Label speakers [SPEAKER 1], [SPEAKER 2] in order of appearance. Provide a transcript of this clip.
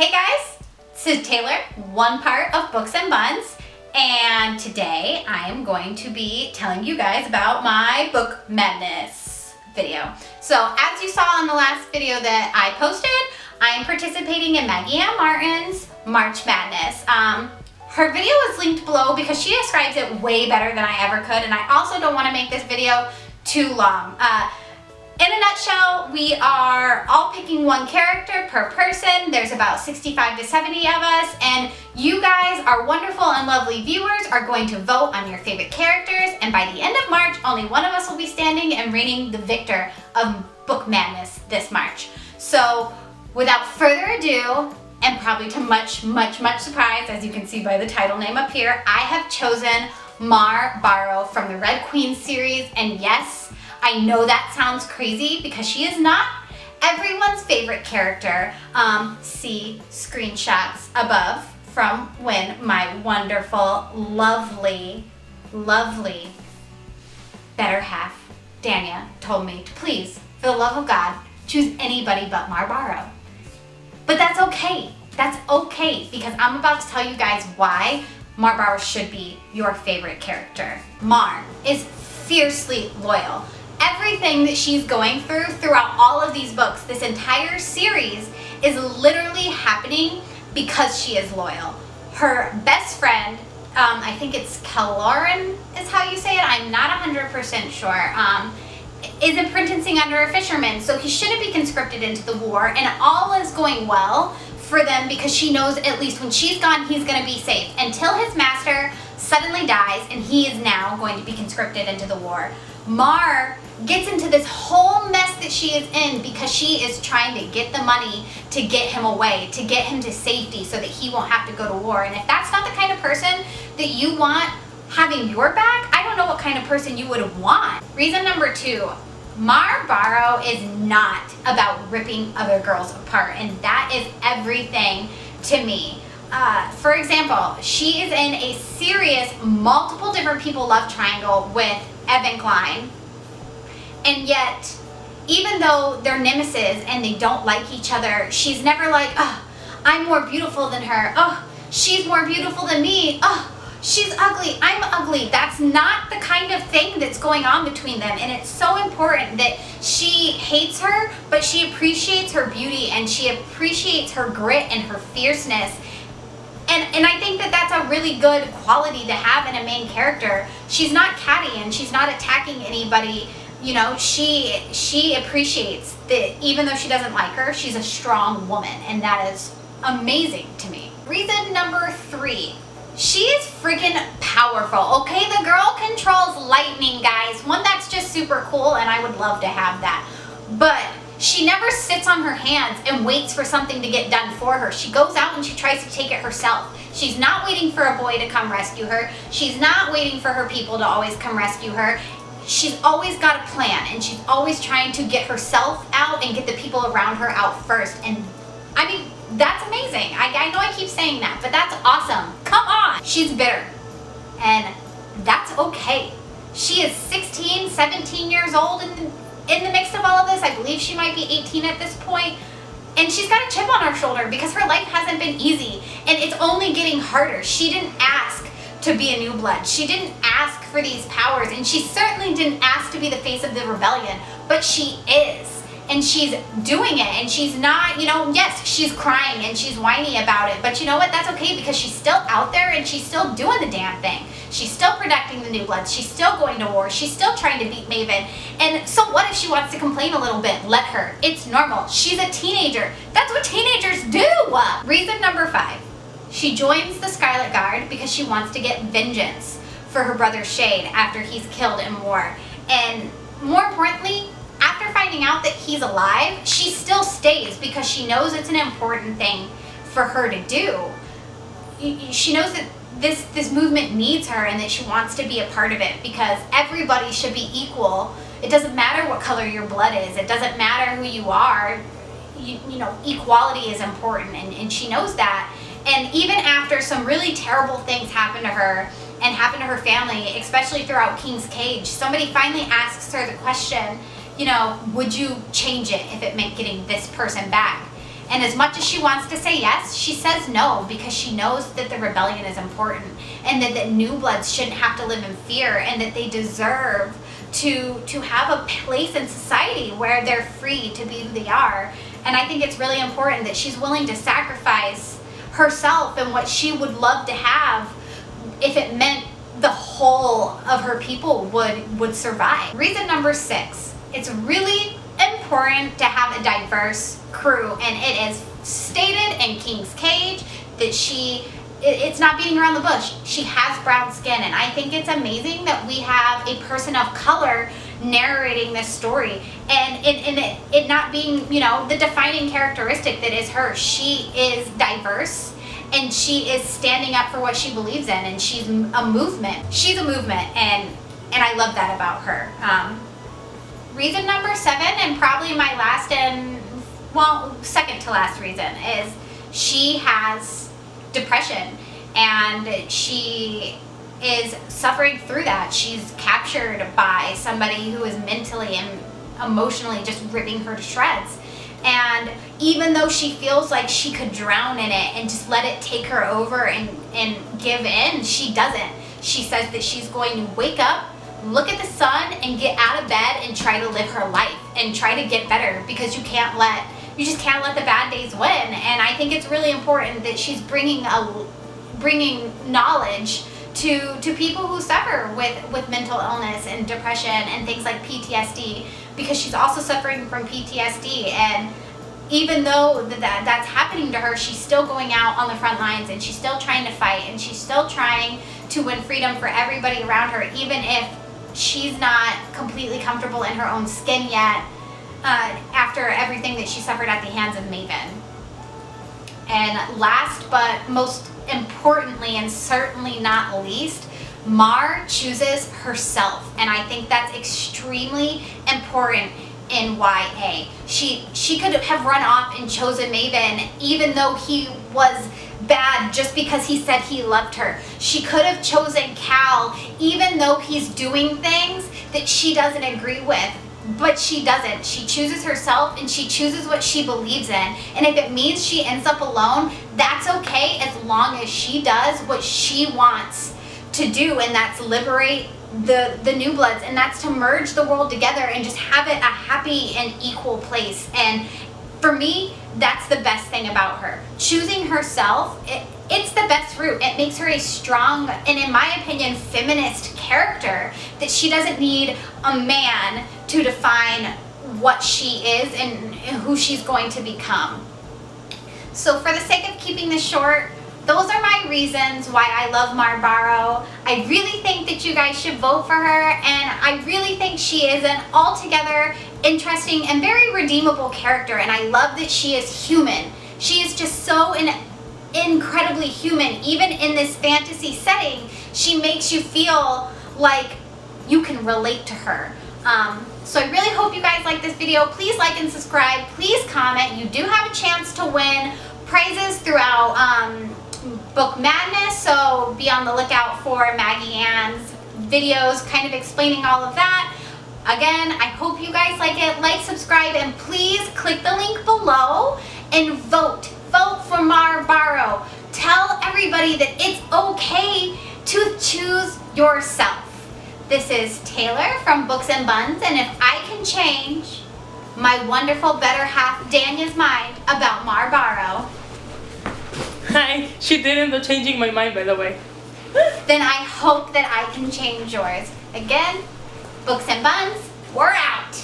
[SPEAKER 1] Hey guys, this is Taylor, one part of Books and Buns, and today I am going to be telling you guys about my book madness video. So as you saw in the last video that I posted, I'm participating in AKA Mare's March Madness. Her video is linked below because she describes it way better than I ever could, and I also don't want to make this video too long. In a nutshell, we are all picking one character per person. There's about 65 to 70 of us, and you guys, our wonderful and lovely viewers, are going to vote on your favorite characters, and by the end of March, only one of us will be standing and reigning the victor of Book Madness this March. So, without further ado, and probably to much surprise, as you can see by the title name up here, I have chosen Barrow from the Red Queen series, and yes, I know that sounds crazy because she is not everyone's favorite character. See screenshots above from when my wonderful, lovely better half, Dania, told me to please, for the love of God, choose anybody but Barrow. But that's okay. That's okay because I'm about to tell you guys why Barrow should be your favorite character. Mar is fiercely loyal. Everything that she's going through throughout all of these books, this entire series, is literally happening because she is loyal. Her best friend, I think it's Caloran is how you say it, I'm not 100% sure, is apprenticing under a fisherman, so he shouldn't be conscripted into the war, and all is going well for them because she knows at least when she's gone, he's going to be safe until his master suddenly dies and he is now going to be conscripted into the war. Mar gets into this whole mess that she is in because she is trying to get the money to get him away, to get him to safety so that he won't have to go to war. And if that's not the kind of person that you want having your back, I don't know what kind of person you would want. Reason number 2, Barrow is not about ripping other girls apart, and that is everything to me. For example, she is in a serious, multiple different people love triangle with Evan Klein, and yet, even though they're nemesis and they don't like each other, she's never like, oh, I'm more beautiful than her, oh, she's more beautiful than me, oh, she's ugly, I'm ugly. That's not the kind of thing that's going on between them, and it's so important that she hates her, but she appreciates her beauty, and she appreciates her grit and her fierceness. And I think that that's a really good quality to have in a main character. She's not catty and she's not attacking anybody. You know, she appreciates that even though she doesn't like her, she's a strong woman, and that is amazing to me. Reason number 3. She is freaking powerful, okay? The girl controls lightning, guys. One, that's just super cool, and I would love to have that. But she never sits on her hands and waits for something to get done for her. She goes out and she tries to take it herself. She's not waiting for a boy to come rescue her. She's not waiting for her people to always come rescue her. She's always got a plan, and she's always trying to get herself out and get the people around her out first. And I mean, that's amazing. I know I keep saying that, but that's awesome. Come on. She's bitter, and that's okay. She is 16, 17 years old in the mix of all of this. I believe she might be 18 at this point, and she's got a chip on her shoulder because her life hasn't been easy, and it's only getting harder. She didn't ask to be a new blood. She didn't ask for these powers, and she certainly didn't ask to be the face of the rebellion, but she is. And she's doing it, and she's not, you know, yes, she's crying and she's whiny about it, but you know what, that's okay because she's still out there and she's still doing the damn thing. She's still protecting the new bloods, she's still going to war, she's still trying to beat Maven, and so what if she wants to complain a little bit? Let her. It's normal. She's a teenager. That's what teenagers do! Reason number 5. She joins the Scarlet Guard because she wants to get vengeance for her brother Shade after he's killed in war. And more importantly, after finding out that he's alive, she still stays because she knows it's an important thing for her to do. She knows that this movement needs her and that she wants to be a part of it because everybody should be equal. It doesn't matter what color your blood is. It doesn't matter who you are. You know, equality is important, and she knows that. And even after some really terrible things happen to her and happen to her family, especially throughout King's Cage, somebody finally asks her the question, you know, would you change it if it meant getting this person back? And as much as she wants to say yes, she says no because she knows that the rebellion is important and that new bloods shouldn't have to live in fear and that they deserve to have a place in society where they're free to be who they are. And I think it's really important that she's willing to sacrifice herself and what she would love to have if it meant the whole of her people would survive. Reason number 6, it's really important to have a diverse crew, and it is stated in King's Cage that it's not beating around the bush. She has brown skin, and I think it's amazing that we have a person of color narrating this story, and it not being, you know, the defining characteristic that is her. She is diverse, and she is standing up for what she believes in, and she's a movement. She's a movement, and I love that about her. Reason number 7, and probably my last and, well, second to last reason, is she has depression, and she is suffering through that. She's captured by somebody who is mentally and emotionally just ripping her to shreds. And even though she feels like she could drown in it and just let it take her over and give in, she doesn't. She says that she's going to wake up, look at the sun, and get out of bed and try to live her life and try to get better, because you just can't let the bad days win. And I think it's really important that she's bringing knowledge to people who suffer with mental illness and depression and things like PTSD, because she's also suffering from PTSD. And even though that's happening to her, she's still going out on the front lines, and she's still trying to fight, and she's still trying to win freedom for everybody around her, even if she's not completely comfortable in her own skin yet, after everything that she suffered at the hands of Maven. And last but most importantly, and certainly not least, Mare chooses herself, and I think that's extremely important in YA. She could have run off and chosen Maven even though he was bad just because he said he loved her. She could have chosen Cal even though he's doing things that she doesn't agree with, but she doesn't. She chooses herself, and she chooses what she believes in, and if it means she ends up alone, that's okay, as long as she does what she wants to do, and that's liberate the New Bloods, and that's to merge the world together and just have it a happy and equal place. And for me, that's the best thing about her. Choosing herself, it's the best route. It makes her a strong, and in my opinion, feminist character, that she doesn't need a man to define what she is and who she's going to become. So for the sake of keeping this short, those are my reasons why I love Mare Barrow. I really think that you guys should vote for her, and I really think she is an altogether interesting and very redeemable character, and I love that she is human. She is just so incredibly human. Even in this fantasy setting, she makes you feel like you can relate to her. So I really hope you guys like this video. Please like and subscribe. Please comment. You do have a chance to win prizes throughout Book Madness, so be on the lookout for Maggie Ann's videos kind of explaining all of that. Again, I hope you guys like it. Like, subscribe, and please click the link below and vote. Vote for Mare Barrow. Tell everybody that it's okay to choose yourself. This is Taylor from Books and Buns, and if I can change my wonderful better half Danya's mind about Mare Barrow,
[SPEAKER 2] Hi, she did end up changing my mind, by the way.
[SPEAKER 1] then I hope that I can change yours. Again, Books and Buns, we're out.